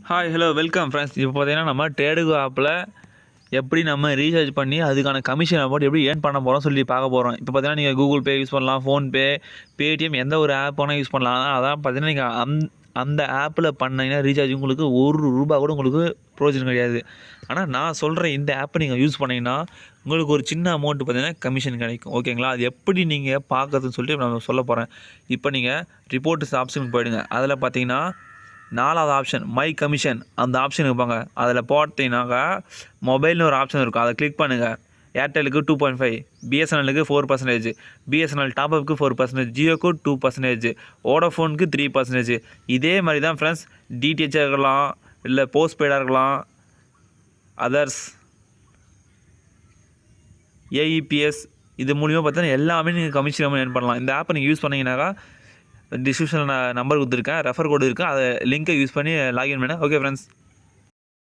Hi hello welcome friends. இப்போ பார்த்தீங்கன்னா நம்ம ட்ரேடுகோ ஆப்பில் எப்படி நம்ம ரீசார்ஜ் பண்ணி அதுக்கான கமிஷன் அமௌண்ட் எப்படி ஏர்ன் பண்ண போகிறோம் சொல்லி பார்க்க போகிறோம். இப்போ பார்த்தீங்கன்னா நீங்கள் கூகுள் பே யூஸ் பண்ணலாம், ஃபோன்பே, பேடிஎம் எந்த ஒரு ஆப் வேணால் யூஸ் பண்ணலாம். ஆனால் அதான் பார்த்தீங்கன்னா நீங்கள் அந்த ஆப்பில் பண்ணீங்கன்னா ரீசார்ஜ் உங்களுக்கு ரூபா கூட உங்களுக்கு ப்ரோஜனம் கிடையாது. ஆனால் நான் சொல்கிற இந்த ஆப்பை நீங்கள் யூஸ் பண்ணிங்கன்னா உங்களுக்கு ஒரு சின்ன அமௌண்ட் பார்த்தீங்கன்னா கமிஷன் கிடைக்கும். ஓகேங்களா? அது எப்படி நீங்கள் பார்க்குறதுன்னு சொல்லிட்டு நான் சொல்ல போகிறேன். இப்போ நீங்கள் ரிப்போர்ட்ஸ் ஆப்ஷனுக்கு போயிடுங்க. அதில் பார்த்தீங்கன்னா 4வது ஆப்ஷன் மை கமிஷன் அந்த ஆப்ஷன் இருப்பாங்க. அதில் பார்த்தீங்கன்னாக்கா மொபைல்னு ஒரு ஆப்ஷன் இருக்கும். அதை கிளிக் பண்ணுங்கள். ஏர்டெலுக்கு 2.5, பிஎஸ்என்எல்லுக்கு 4%, பிஎஸ்என்எல் டாப்அப்புக்கு 4%, ஜியோக்கு 2%, வோடாஃபோனுக்கு 3%. இதே மாதிரி தான் ஃப்ரெண்ட்ஸ் டிடிஹெச்சாக இருக்கலாம், இல்லை போஸ்ட் பெய்டாக இருக்கலாம், அதர்ஸ், ஏஇபிஎஸ் இது மூலிமா பார்த்தீங்கன்னா எல்லாமே நீங்கள் கமிஷன் ஏர்ன் பண்ணலாம். இந்த ஆப்பை நீங்கள் யூஸ் பண்ணிங்கனாக்கா டிஸ்கிரிப்ஷனில் நான் நம்பர் கொடுத்துருக்கேன், ரெஃபர் கோடு இருக்குது. அதை லிங்க்கை யூஸ் பண்ணி லாகின் பண்ணேன். Okay friends.